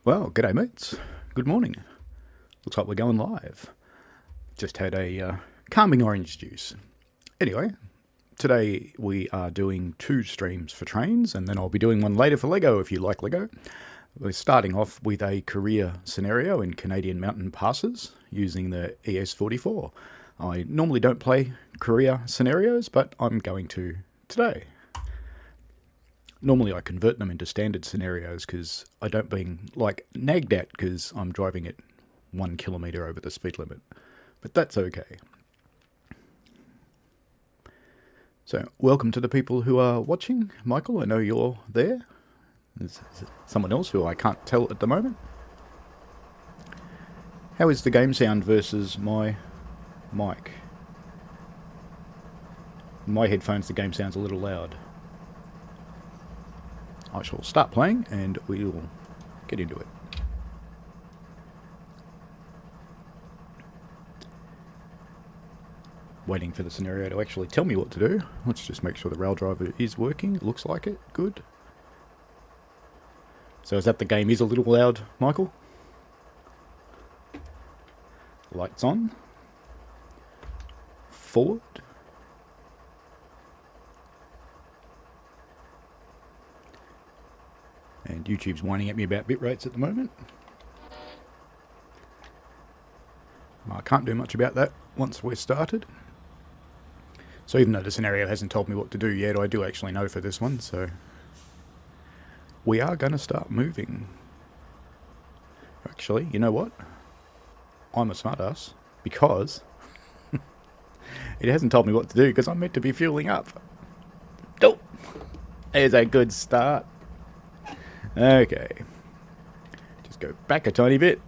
Well, g'day mates. Good morning. Looks like we're going live. Just had a calming orange juice. Anyway, today we are doing 2 streams for trains, and then I'll be doing one later for Lego if you like Lego. We're starting off with a career scenario in Canadian mountain passes using the ES44. I normally don't play career scenarios, but I'm going to today. Normally I convert them into standard scenarios because I don't being nagged at because I'm driving at 1 kilometre over the speed limit. But that's okay. So welcome to the people who are watching. Michael, I know you're there. There's someone else who I can't tell at the moment. How is the game sound versus my mic? In my headphones the game sounds a little loud. I shall start playing and we'll get into it. Waiting for the scenario to actually tell me what to do. Let's just make sure the rail driver is working. It looks like it. Good. So is that the game is a little loud, Michael? Lights on. Forward. And YouTube's whining at me about bit rates at the moment. I can't do much about that once we're started. So even though the scenario hasn't told me what to do yet, I do actually know for this one, so we are going to start moving. Actually, you know what? I'm a smartass because it hasn't told me what to do because I'm meant to be fueling up. Nope. There's a good start. Okay. Just go back a tiny bit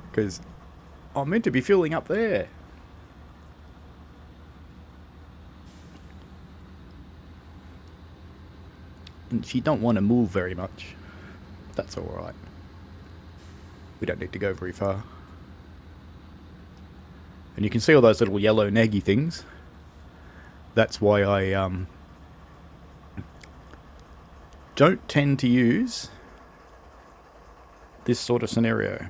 because I'm meant to be fueling up there. And she don't want to move very much. That's alright. We don't need to go very far. And you can see all those little yellow naggy things. That's why I don't tend to use this sort of scenario.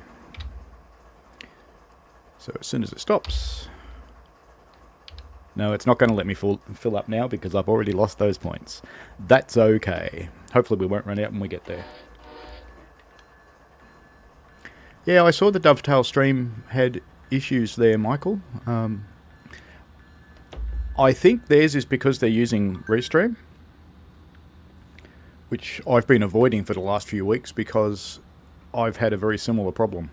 So as soon as it stops... No, it's not going to let me fill up now because I've already lost those points. That's okay. Hopefully we won't run out when we get there. Yeah, I saw the Dovetail stream had issues there, Michael. I think theirs is because they're using Restream, which I've been avoiding for the last few weeks because I've had a very similar problem.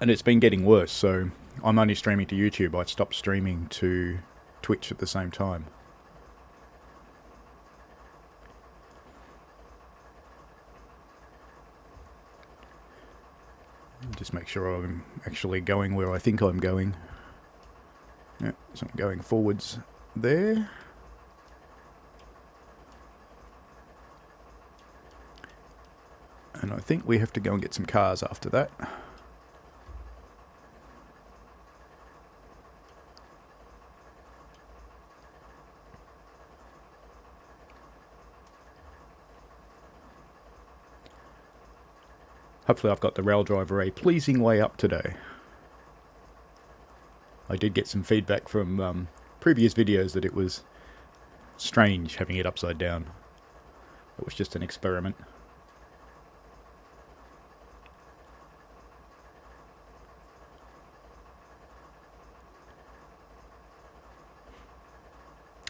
And it's been getting worse, so I'm only streaming to YouTube. I stopped streaming to Twitch at the same time. Just make sure I'm actually going where I think I'm going. Yeah, so I'm going forwards there. And I think we have to go and get some cars after that. Hopefully I've got the rail driver a pleasing way up today. I did get some feedback from previous videos that it was strange having it upside down. It was just an experiment.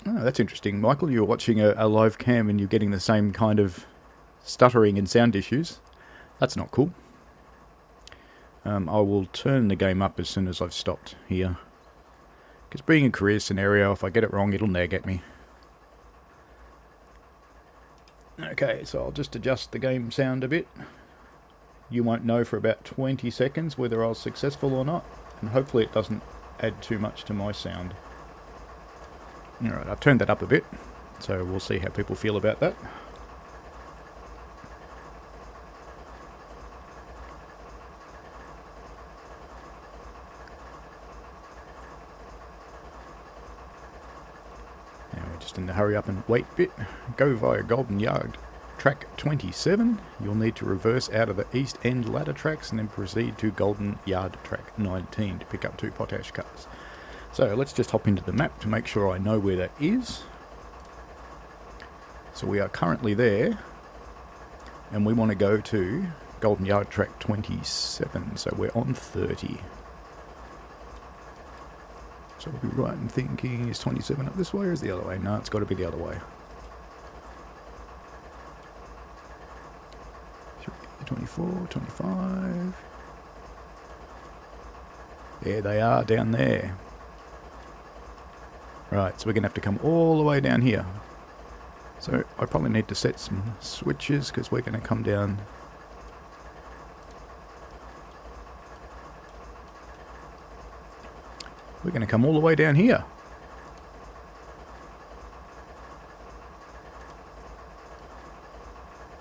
Oh, that's interesting. Michael, you're watching a live cam and you're getting the same kind of stuttering and sound issues. That's not cool. I will turn the game up as soon as I've stopped here. Because being a career scenario, if I get it wrong, it'll nag at me. Okay, so I'll just adjust the game sound a bit. You won't know for about 20 seconds whether I was successful or not. And hopefully it doesn't add too much to my sound. Alright, I've turned that up a bit. So we'll see how people feel about that. Just in the hurry up and wait bit, go via Golden Yard track 27, you'll need to reverse out of the east end ladder tracks and then proceed to Golden Yard track 19 to pick up 2 potash cars. So let's just hop into the map to make sure I know where that is. So we are currently there, and we want to go to Golden Yard track 27, so we're on 30. So we'll be right in thinking, is 27 up this way or is the other way? No, it's got to be the other way. 24, 25. There they are down there. Right, so we're going to have to come all the way down here. So I probably need to set some switches because we're going to come down. We're going to come all the way down here.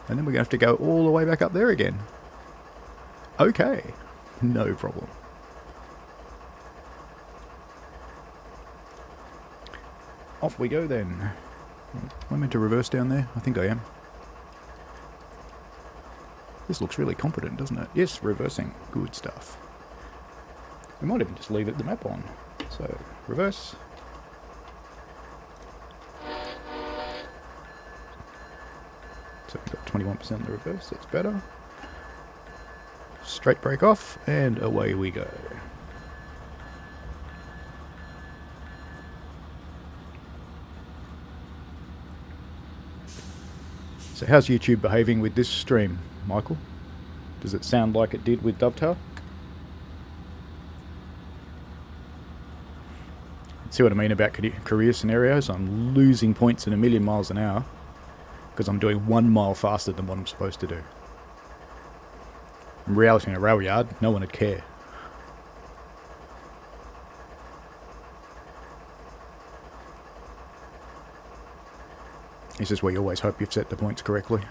And then we're going to have to go all the way back up there again. Okay, no problem. Off we go then. Am I meant to reverse down there? I think I am. This looks really competent, doesn't it? Yes, reversing. Good stuff. We might even just leave the map on. So, reverse. So we've got 21% in the reverse, that's better. Straight brake off, and away we go. So how's YouTube behaving with this stream, Michael? Does it sound like it did with Dovetail? See what I mean about career scenarios? I'm losing points at 1,000,000 miles an hour because I'm doing 1 mile faster than what I'm supposed to do. In reality, in a rail yard, no one would care. This is where you always hope you've set the points correctly.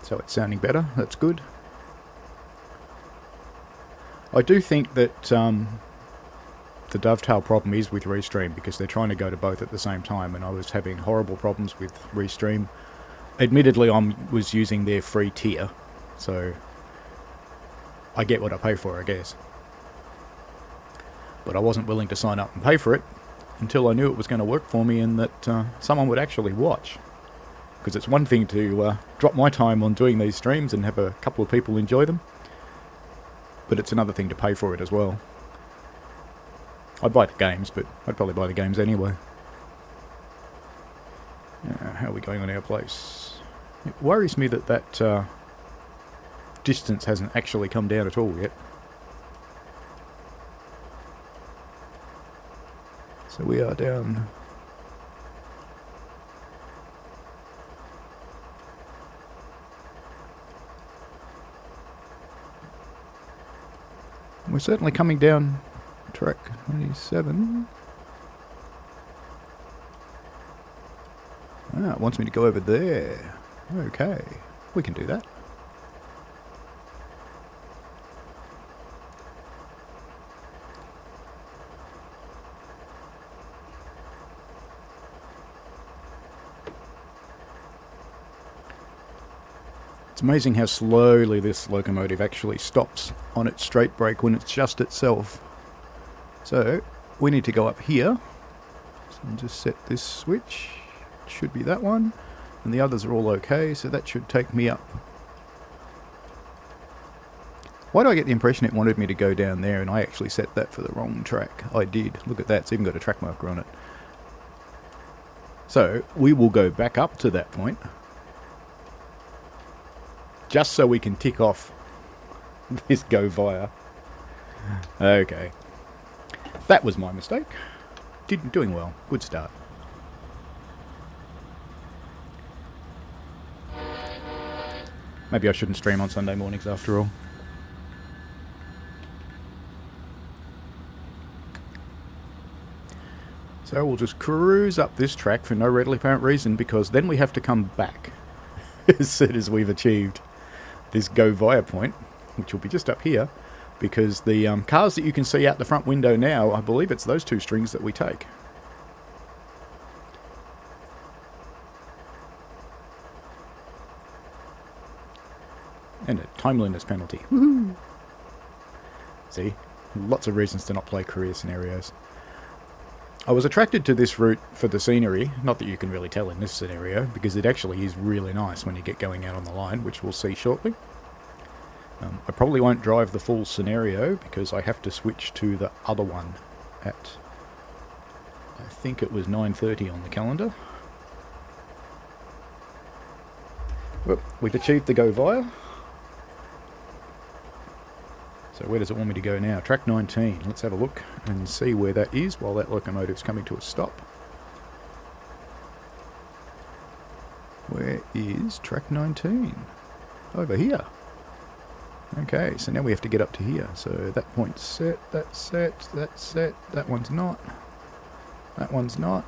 So it's sounding better, that's good. I do think that the dovetail problem is with Restream because they're trying to go to both at the same time, and I was having horrible problems with Restream. Admittedly, I was using their free tier, so I get what I pay for, I guess. But I wasn't willing to sign up and pay for it until I knew it was going to work for me and that someone would actually watch. Because it's one thing to drop my time on doing these streams and have a couple of people enjoy them, but it's another thing to pay for it as well. I'd buy the games, but I'd probably buy the games anyway. How are we going on our place? It worries me that that distance hasn't actually come down at all yet. So we are down... We're certainly coming down track 27. Ah, it wants me to go over there. Okay, we can do that. It's amazing how slowly this locomotive actually stops on its straight brake when it's just itself. So we need to go up here. So I'll just set this switch. It should be that one. And the others are all okay, so that should take me up. Why do I get the impression it wanted me to go down there and I actually set that for the wrong track? I did. Look at that, it's even got a track marker on it. So we will go back up to that point, just so we can tick off this go via. Okay. That was my mistake. Doing well. Good start. Maybe I shouldn't stream on Sunday mornings after all. So we'll just cruise up this track for no readily apparent reason, because then we have to come back. as soon as we've achieved this go via point, which will be just up here, because the cars that you can see out the front window now, I believe it's those two strings that we take. And a timeliness penalty. Woohoo! See? Lots of reasons to not play career scenarios. I was attracted to this route for the scenery, not that you can really tell in this scenario, because it actually is really nice when you get going out on the line, which we'll see shortly. I probably won't drive the full scenario, because I have to switch to the other one at, I think it was 9:30 on the calendar. Well, we've achieved the go via. So where does it want me to go now? Track 19. Let's have a look and see where that is while that locomotive's coming to a stop. Where is track 19? Over here. Okay, so now we have to get up to here. So that point's set, that's set, that's set, that one's not. That one's not.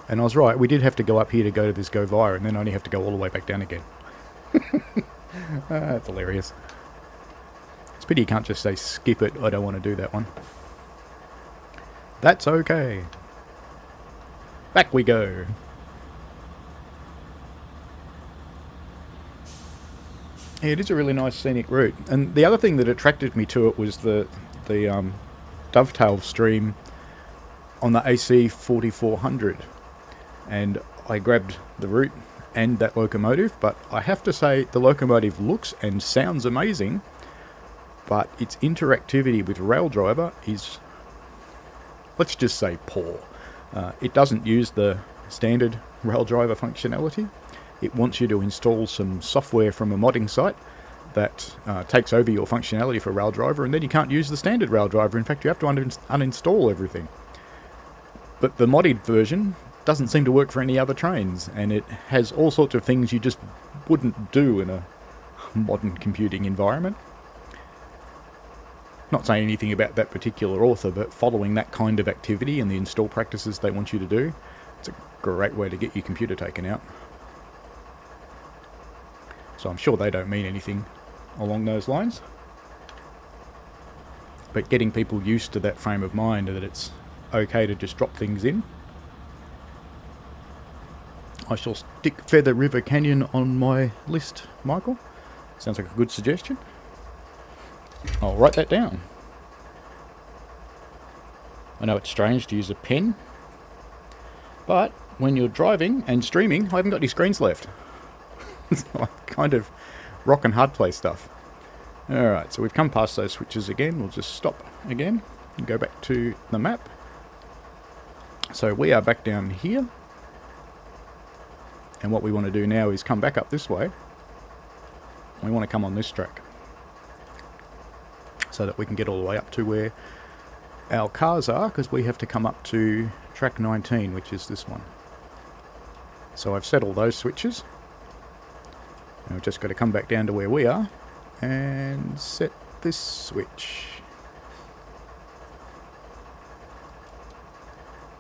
And I was right, we did have to go up here to go to this go via and then only have to go all the way back down again. That's hilarious. It's a pity you can't just say skip it, I don't want to do that one. That's okay. Back we go. Yeah, it is a really nice scenic route. And the other thing that attracted me to it was the dovetail stream on the AC 4400. And I grabbed the route and that locomotive, but I have to say the locomotive looks and sounds amazing, but its interactivity with Rail Driver is, let's just say, poor. It doesn't use the standard Rail Driver functionality. It wants you to install some software from a modding site that takes over your functionality for Rail Driver, and then you can't use the standard Rail Driver. In fact, you have to uninstall everything. But the modded version doesn't seem to work for any other trains, and it has all sorts of things you just wouldn't do in a modern computing environment. Not saying anything about that particular author, but following that kind of activity and the install practices they want you to do, it's a great way to get your computer taken out. So I'm sure they don't mean anything along those lines. But getting people used to that frame of mind, that it's okay to just drop things in. I shall stick Feather River Canyon on my list, Michael. Sounds like a good suggestion. I'll write that down. I know it's strange to use a pen, but when you're driving and streaming, I haven't got any screens left. It's like kind of rock and hard play stuff. Alright, so we've come past those switches again. We'll just stop again and go back to the map. So we are back down here. And what we want to do now is come back up this way. We want to come on this track, so that we can get all the way up to where our cars are, because we have to come up to track 19, which is this one. So I've set all those switches. And we've just got to come back down to where we are and set this switch,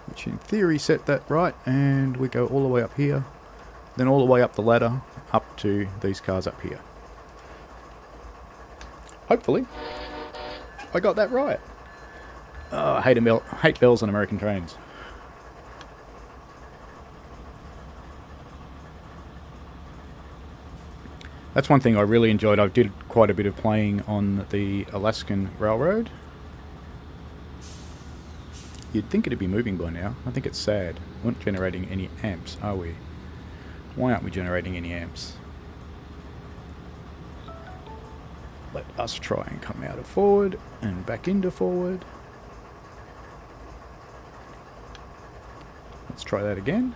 which in theory set that right, and we go all the way up here, then all the way up the ladder up to these cars up here. Hopefully I got that right. I hate bells on American trains. That's one thing I really enjoyed. I did quite a bit of playing on the Alaskan Railroad. You'd think it'd be moving by now. I think it's sad. We're not generating any amps, are we? Why aren't we generating any amps? Let us try and come out of forward and back into forward. Let's try that again.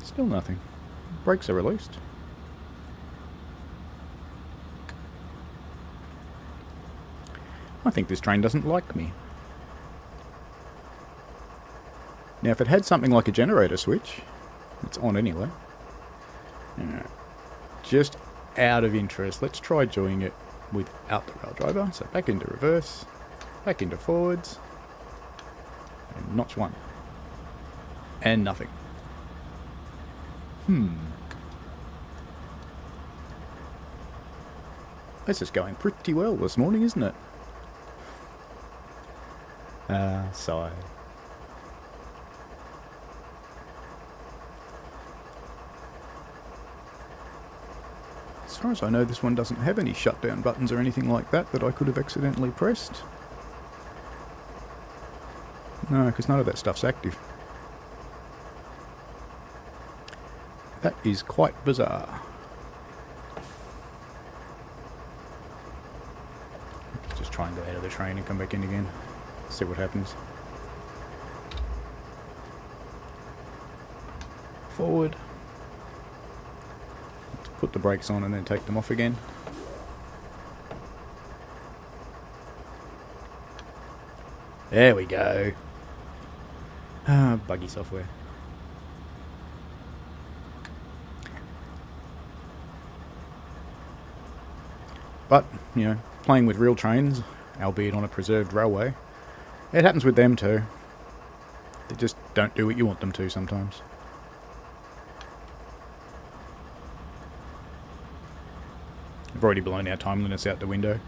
Still nothing. Brakes are released. I think this train doesn't like me. Now if it had something like a generator switch, it's on anyway. Just out of interest, let's try doing it without the rail driver. So back into reverse, back into forwards, and notch one. And nothing. This is going pretty well this morning, isn't it? Sigh. As far as I know, this one doesn't have any shutdown buttons or anything like that that I could have accidentally pressed. No, because none of that stuff's active. That is quite bizarre. Just try and go out of the train and come back in again. See what happens. Forward. Let's put the brakes on and then take them off again. There we go. Buggy software. But, you know, playing with real trains, albeit on a preserved railway, it happens with them too. They just don't do what you want them to sometimes. I've already blown our timeliness out the window.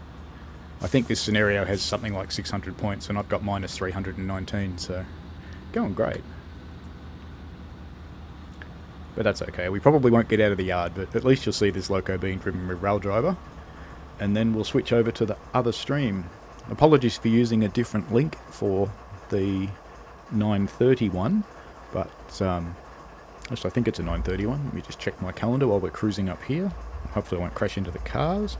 I think this scenario has something like 600 points and I've got minus 319, so going great. But that's okay. We probably won't get out of the yard, but at least you'll see this loco being driven with rail driver. And then we'll switch over to the other stream. Apologies for using a different link for the 931, but actually I think it's a 931. Let me just check my calendar while we're cruising up here. Hopefully I won't crash into the cars.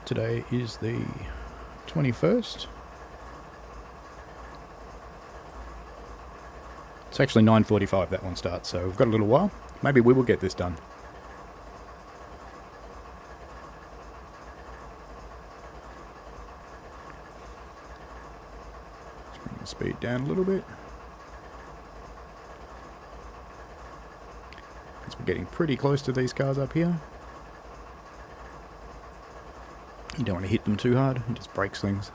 Today is the 21st. It's actually 9:45 that one starts, so we've got a little while. Maybe we will get this done. Let's bring the speed down a little bit. Because we're getting pretty close to these cars up here. You don't want to hit them too hard, it just breaks things.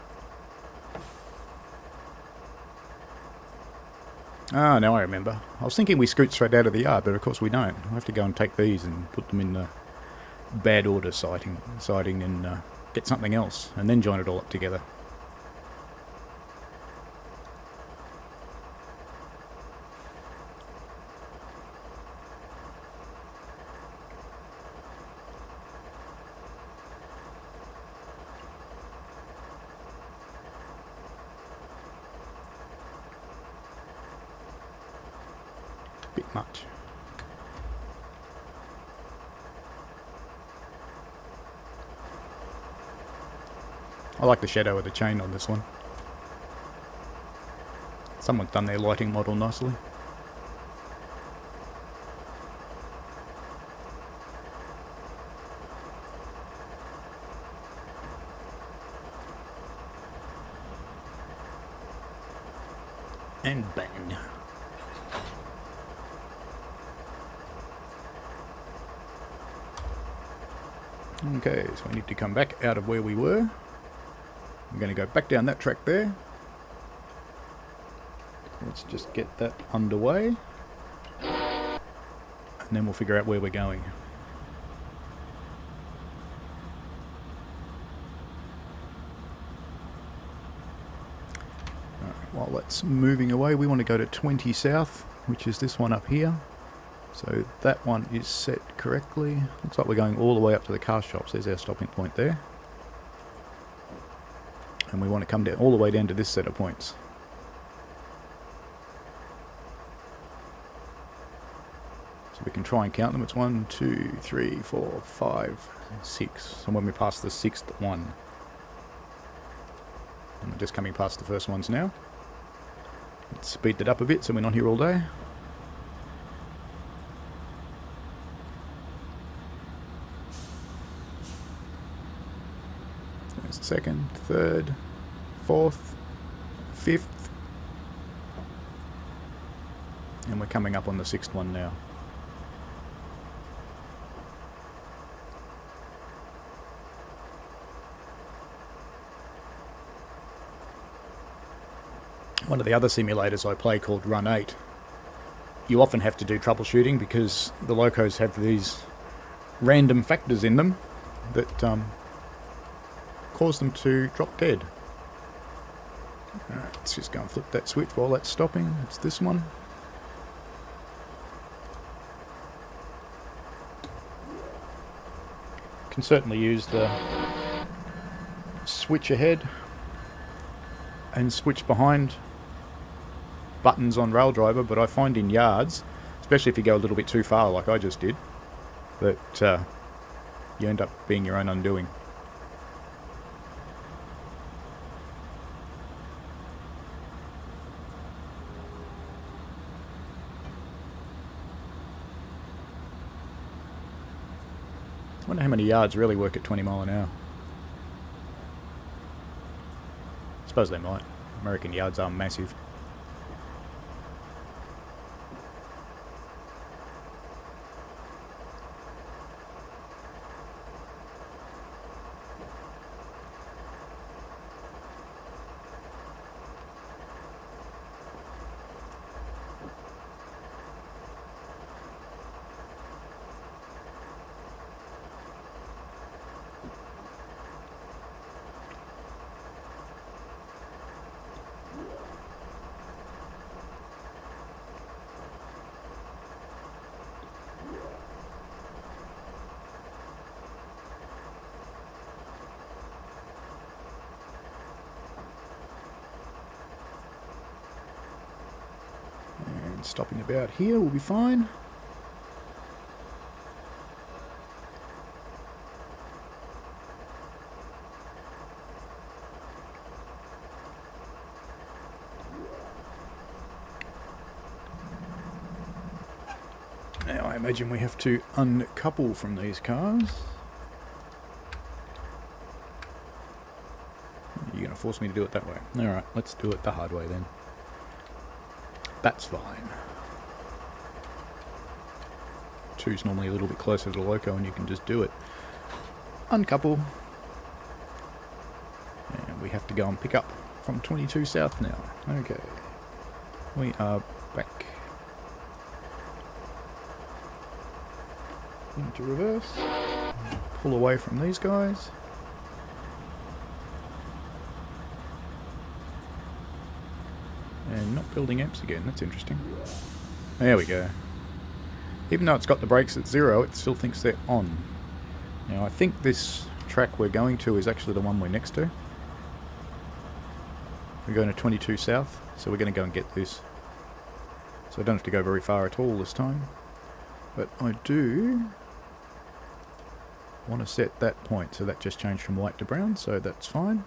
Ah, now I remember. I was thinking we scoot straight out of the yard, but of course we don't. I have to go and take these and put them in the bad order siding and get something else, and then join it all up together. Bit much. I like the shadow of the chain on this one. Someone's done their lighting model nicely. And bang. Okay, so we need to come back out of where we were. I'm going to go back down that track there. Let's just get that underway. And then we'll figure out where we're going. While that's moving away, we want to go to 20 south, which is this one up here. So that one is set correctly. Looks like we're going all the way up to the car shops. There's our stopping point there. And we want to come down all the way down to this set of points. So we can try and count them. It's 1, 2, 3, 4, 5, 6. And when we pass the sixth one, and we're just coming past the first ones now. Let's speed that up a bit so we're not here all day. There's the second, third, fourth, fifth. And we're coming up on the sixth one now. one of the other simulators I play called Run 8, you often have to do troubleshooting because the locos have these random factors in them that cause them to drop dead. Alright, let's just go and flip that switch while that's stopping. It's this one. Can certainly use the switch ahead and switch behind buttons on Rail Driver, but I find in yards, especially if you go a little bit too far like I just did, that you end up being your own undoing. I wonder how many yards really work at 20 mile an hour. I suppose they might. American yards are massive. Stopping about here will be fine. Now I imagine we have to uncouple from these cars. You're going to force me to do it that way. Alright, let's do it the hard way then. That's fine. 2's normally a little bit closer to the loco and you can just do it. Uncouple. And we have to go and pick up from 22 south now. Okay. We are back into reverse. Pull away from these guys. And not building amps again, that's interesting. There we go. Even though it's got the brakes at 0, it still thinks they're on. Now I think this track we're going to is actually the one we're next to. We're going to 22 south, so we're going to go and get this. So I don't have to go very far at all this time. But I do want to set that point, so that just changed from white to brown, so that's fine.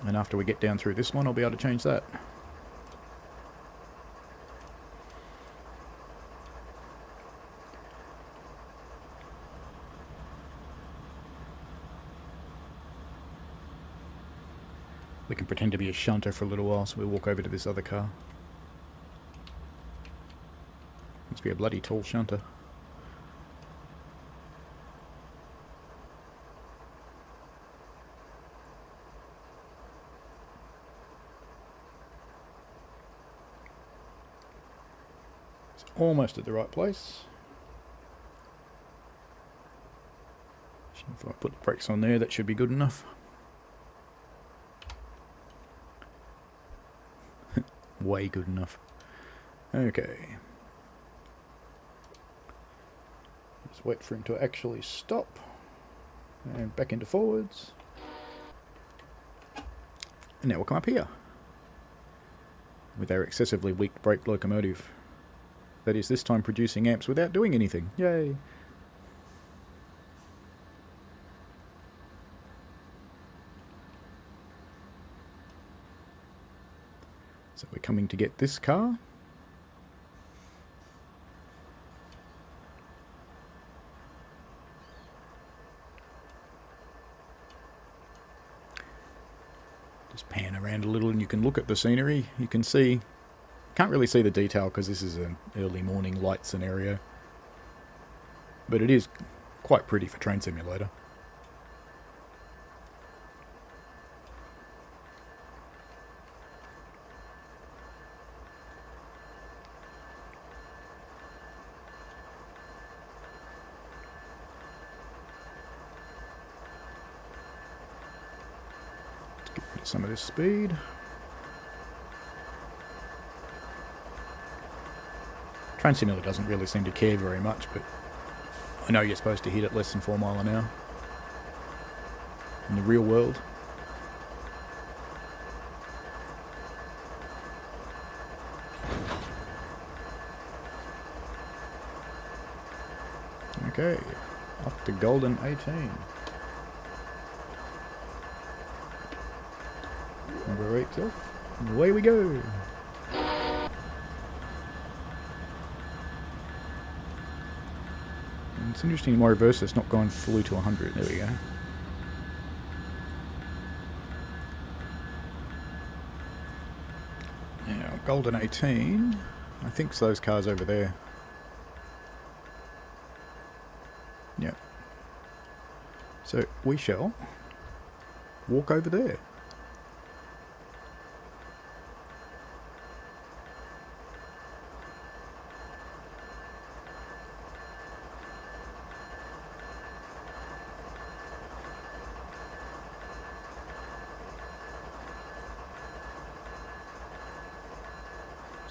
And after we get down through this one, I'll be able to change that. We can pretend to be a shunter for a little while, so we'll walk over to this other car. Must be a bloody tall shunter. It's almost at the right place. If I put the brakes on there, that should be good enough. Way good enough. Okay. Just wait for him to actually stop. And back into forwards. And now we'll come up here. With our excessively weak brake locomotive. That is this time producing amps without doing anything. Yay! So we're coming to get this car. Just pan around a little and you can look at the scenery. You can see, can't really see the detail because this is an early morning light scenario. But it is quite pretty for Train Simulator. some of this speed. Train Simulator doesn't really seem to care very much, but I know you're supposed to hit at less than 4 miles an hour in the real world. Okay, off to Golden 18. Brakes off, and away we go. And it's interesting in my reverse it's not gone fully to 100. There we go. Now, Golden 18, I think it's those cars over there. Yep. So we shall walk over there.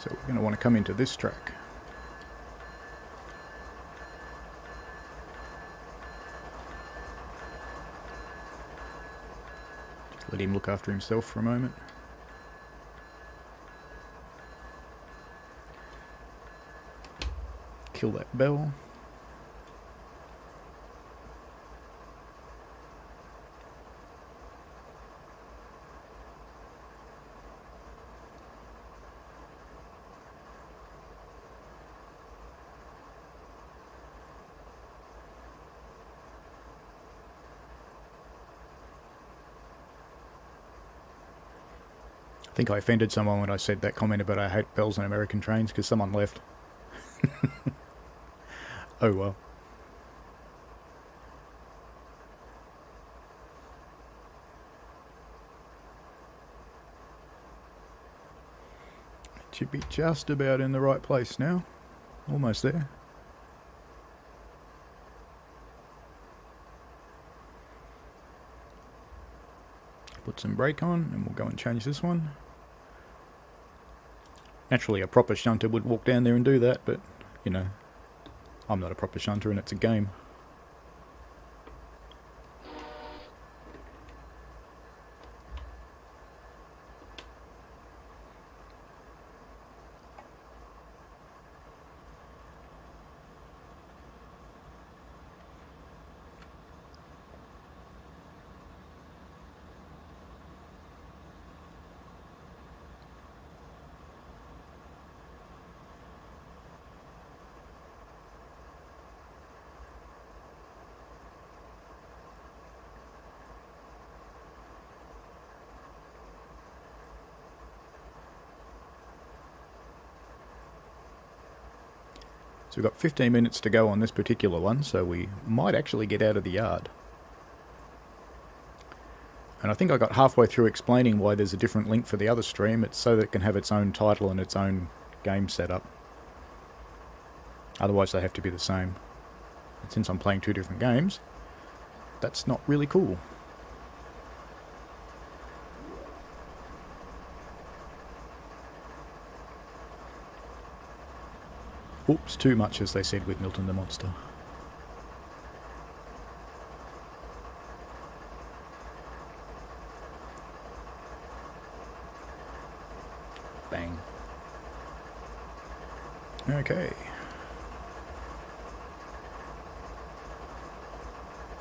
So we're going to want to come into this track. Just let him look after himself for a moment. Kill that bell. I think I offended someone when I said that comment about I hate bells on American trains because someone left. Oh well. It should be just about in the right place now. Almost there. Put some brake on and we'll go and change this one. Naturally, a proper shunter would walk down there and do that, but, you know, I'm not a proper shunter and it's a game. So we've got 15 minutes to go on this particular one, so we might actually get out of the yard. And I think I got halfway through explaining why there's a different link for the other stream. It's so that it can have its own title and its own game setup. Otherwise they have to be the same. And since I'm playing 2 different games, that's not really cool. Oops, too much, as they said with Milton the Monster. Bang. Okay.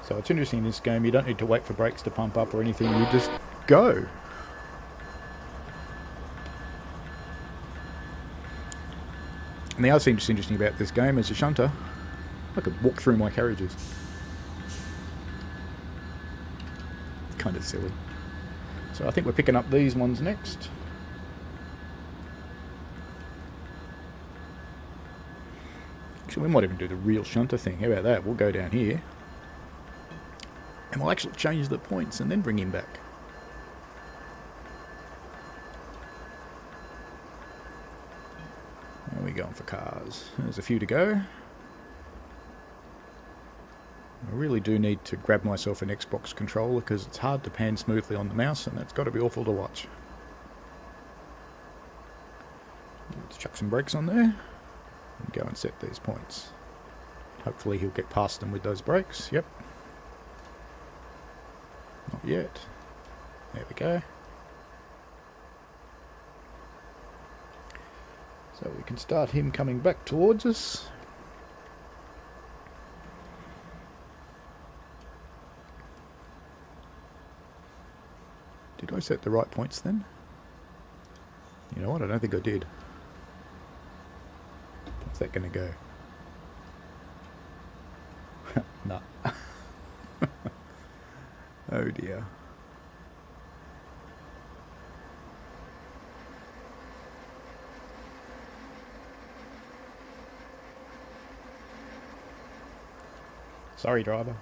So it's interesting in this game, you don't need to wait for brakes to pump up or anything, you just go. And the other thing that's interesting about this game as a shunter, I could walk through my carriages. It's kind of silly. So I think we're picking up these ones next. Actually, we might even do the real shunter thing. How about that? We'll go down here. And we'll actually change the points and then bring him back. Where are we going for cars? There's a few to go. I really do need to grab myself an Xbox controller because it's hard to pan smoothly on the mouse, and that's got to be awful to watch. Let's chuck some brakes on there and go and set these points. Hopefully he'll get past them with those brakes. Yep. Not yet. There we go. So we can start him coming back towards us. Did I set the right points then? You know what? I don't think I did. How's that going to go? No. Oh dear. Sorry, driver.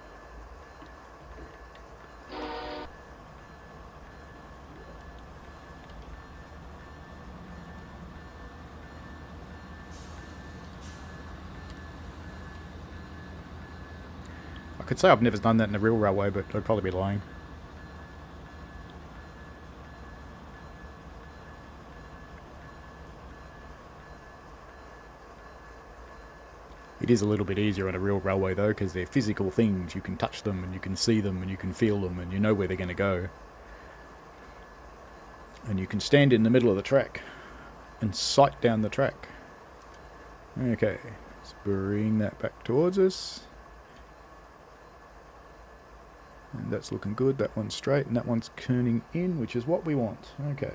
I could say I've never done that in a real railway, but I'd probably be lying. It is a little bit easier on a real railway though, because they're physical things. You can touch them and you can see them and you can feel them and you know where they're going to go. And you can stand in the middle of the track and sight down the track. Okay, let's bring that back towards us. And that's looking good. That one's straight and that one's turning in, which is what we want. Okay.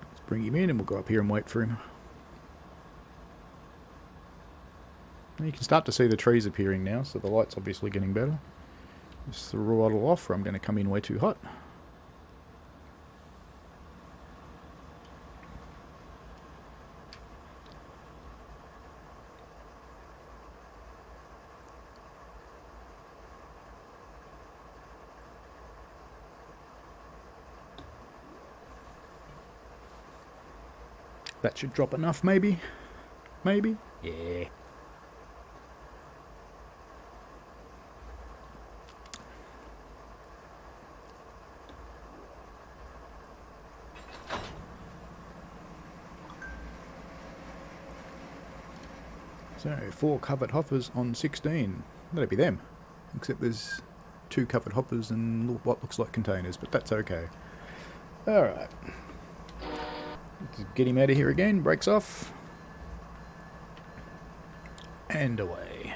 Let's bring him in and we'll go up here and wait for him. And you can start to see the trees appearing now, so the light's obviously getting better. Just throttle off or I'm going to come in way too hot. That should drop enough, maybe? Maybe? Yeah. So, 4 covered hoppers on 16. That'd be them. Except there's 2 covered hoppers and what looks like containers, but that's okay. Alright. Let's get him out of here again. Brakes off. And away.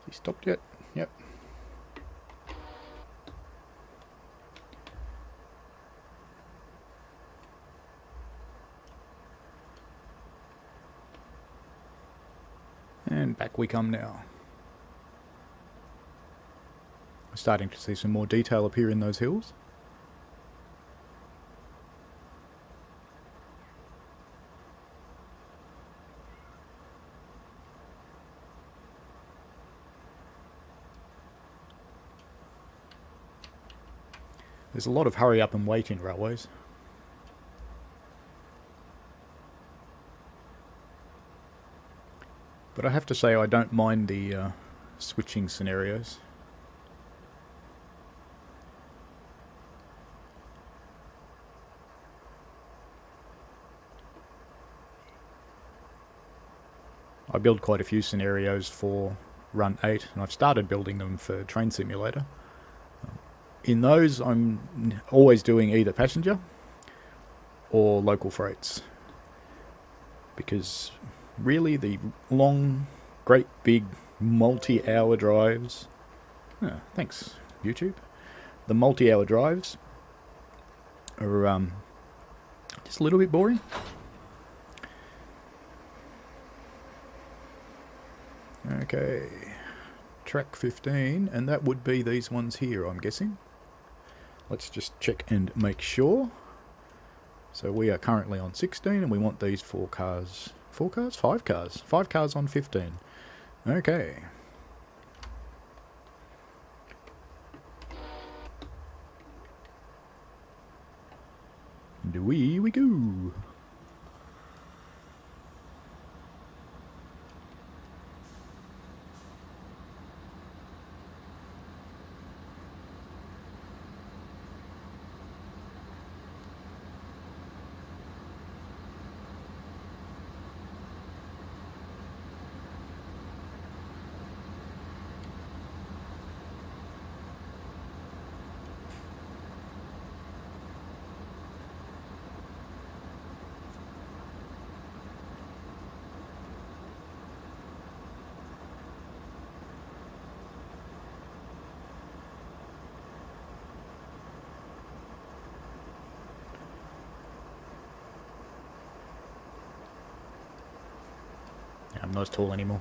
He stopped yet? Yep. And back we come now. We're starting to see some more detail appear in those hills. There's a lot of hurry up and wait in railways. But I have to say I don't mind the switching scenarios. I build quite a few scenarios for Run 8, and I've started building them for Train Simulator. In those, I'm always doing either passenger or local freights, because really the long, great big multi-hour drives, thanks YouTube, the multi-hour drives are just a little bit boring. Okay, track 15, and that would be these ones here, I'm guessing. Let's just check and make sure. So we are currently on 16, and we want these 4 cars. 4 cars? 5 cars. 5 cars on 15. Okay. And away we go. I'm not as tall anymore.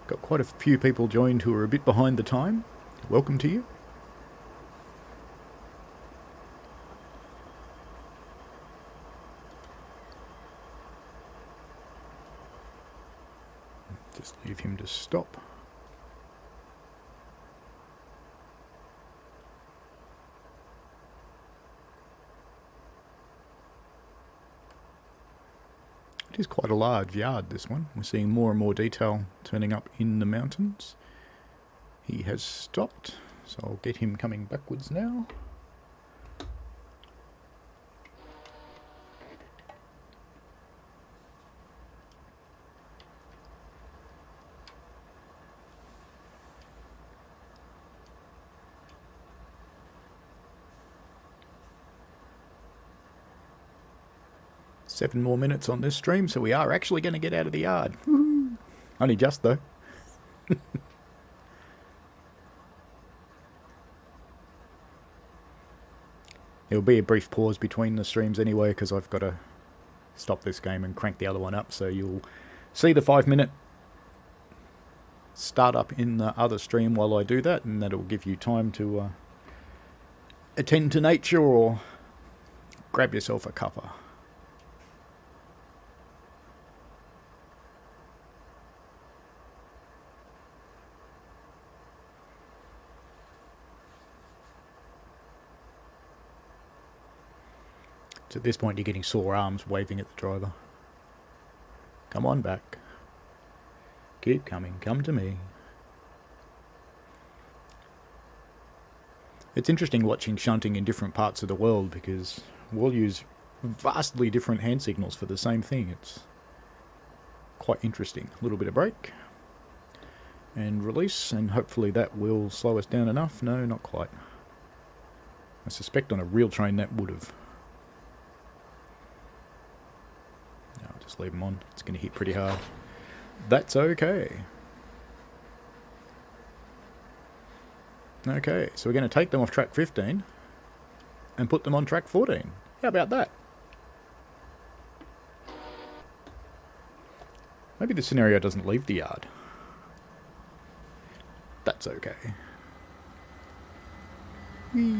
Got quite a few people joined who are a bit behind the time. Welcome to you. Just leave him to stop. It is quite a large yard, this one. We're seeing more and more detail turning up in the mountains. He has stopped, so I'll get him coming backwards now. Seven more minutes on this stream, so we are actually going to get out of the yard. Woo-hoo. Only just, though. There'll be a brief pause between the streams anyway, because I've got to stop this game and crank the other one up, so you'll see the 5-minute start up in the other stream while I do that, and that'll give you time to attend to nature or grab yourself a cuppa. So at this point you're getting sore arms waving at the driver. Come on back. Keep coming, come to me. It's interesting watching shunting in different parts of the world, because we'll use vastly different hand signals for the same thing. It's quite interesting. A little bit of brake and release, and hopefully that will slow us down enough. No, not quite. I suspect on a real train that would have. I'll just leave them on. It's going to hit pretty hard. That's okay. Okay, so we're going to take them off track 15 and put them on track 14. How about that? Maybe the scenario doesn't leave the yard. That's okay. Whee.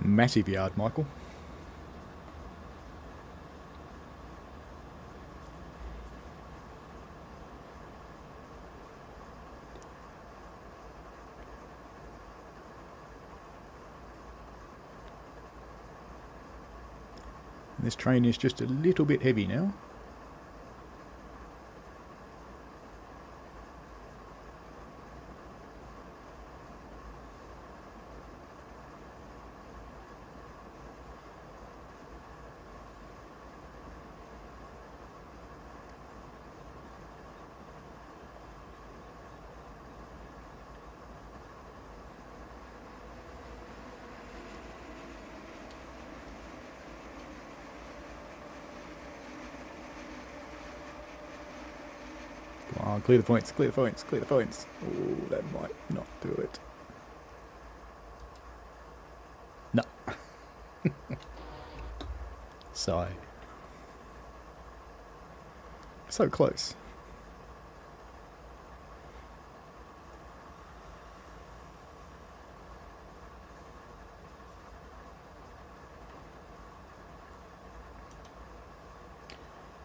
Massive yard, Michael. This train is just a little bit heavy now. Come on, clear the points, clear the points, clear the points. Oh, that might not do it. No. Sigh. So close.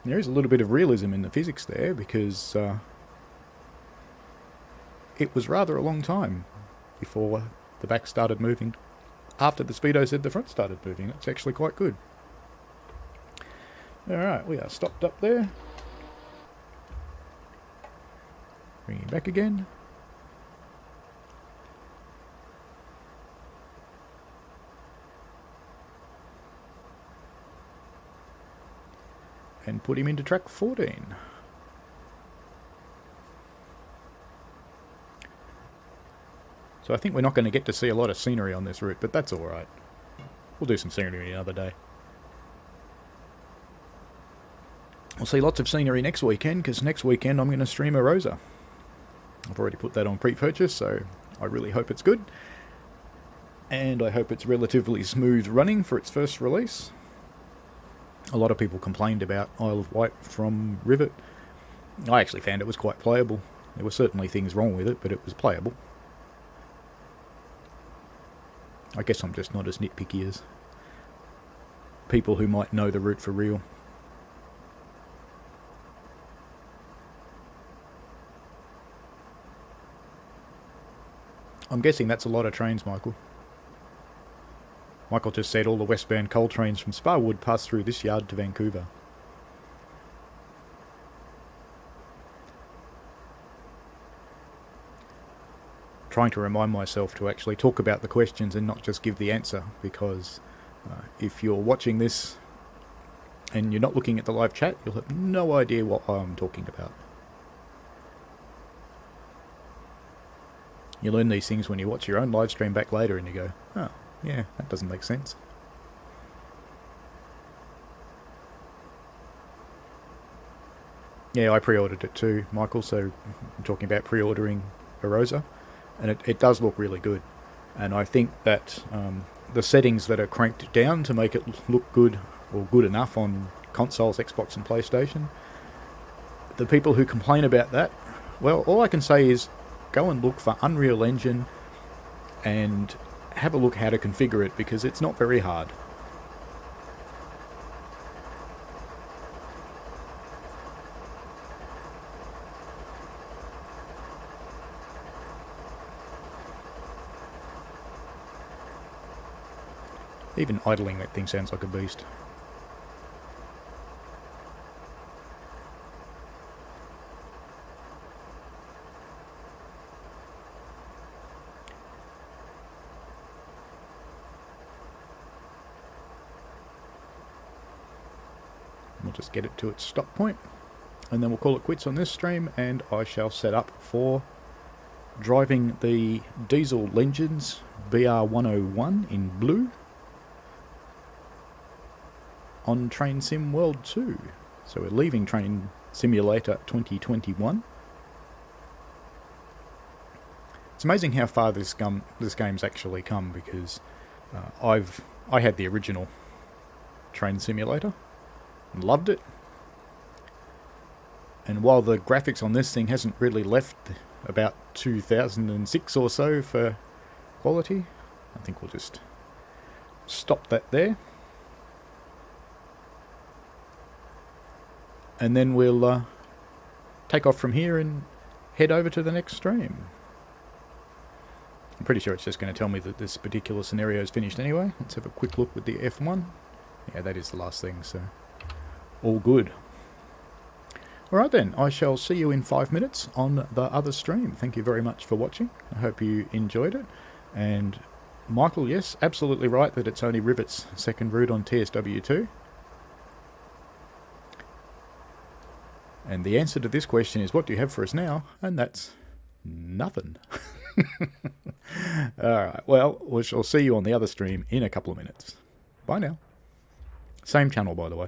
There is a little bit of realism in the physics there, because it was rather a long time before the back started moving. After the speedo said the front started moving. That's actually quite good. Alright, we are stopped up there. Bring it back again. And put him into track 14. So I think we're not going to get to see a lot of scenery on this route, but that's alright. We'll do some scenery another day. We'll see lots of scenery next weekend, because next weekend I'm going to stream Arosa. I've already put that on pre-purchase, so I really hope it's good. And I hope it's relatively smooth running for its first release. A lot of people complained about Isle of Wight from Rivet. I actually found it was quite playable. There were certainly things wrong with it, but it was playable. I guess I'm just not as nitpicky as people who might know the route for real. I'm guessing that's a lot of trains, Michael. Michael just said all the westbound coal trains from Sparwood pass through this yard to Vancouver. Trying to remind myself to actually talk about the questions and not just give the answer, because if you're watching this and you're not looking at the live chat, you'll have no idea what I'm talking about. You learn these things when you watch your own live stream back later and you go, oh, yeah, that doesn't make sense. Yeah, I pre-ordered it too, Michael, so I'm talking about pre-ordering Arosa, and it does look really good. And I think that the settings that are cranked down to make it look good, or good enough on consoles, Xbox and PlayStation, the people who complain about that, well, all I can say is go and look for Unreal Engine and have a look how to configure it, because it's not very hard. Even idling that thing sounds like a beast. We'll just get it to its stop point, and then we'll call it quits on this stream, and I shall set up for driving the diesel Legends BR101 in blue on Train Sim World 2. So we're leaving Train Simulator 2021. It's amazing how far this game's actually come, because I had the original Train Simulator and loved it. And while the graphics on this thing hasn't really left about 2006 or so for quality, I think we'll just stop that there. And then we'll take off from here and head over to the next stream. I'm pretty sure it's just going to tell me that this particular scenario is finished anyway. Let's have a quick look with the F1. Yeah, that is the last thing, so all good. Alright then, I shall see you in 5 minutes on the other stream. Thank you very much for watching. I hope you enjoyed it. And Michael, yes, absolutely right that it's only Rivet's second route on TSW2. And the answer to this question is, what do you have for us now? And that's nothing. Alright, well, we shall see you on the other stream in a couple of minutes. Bye now. Same channel, by the way.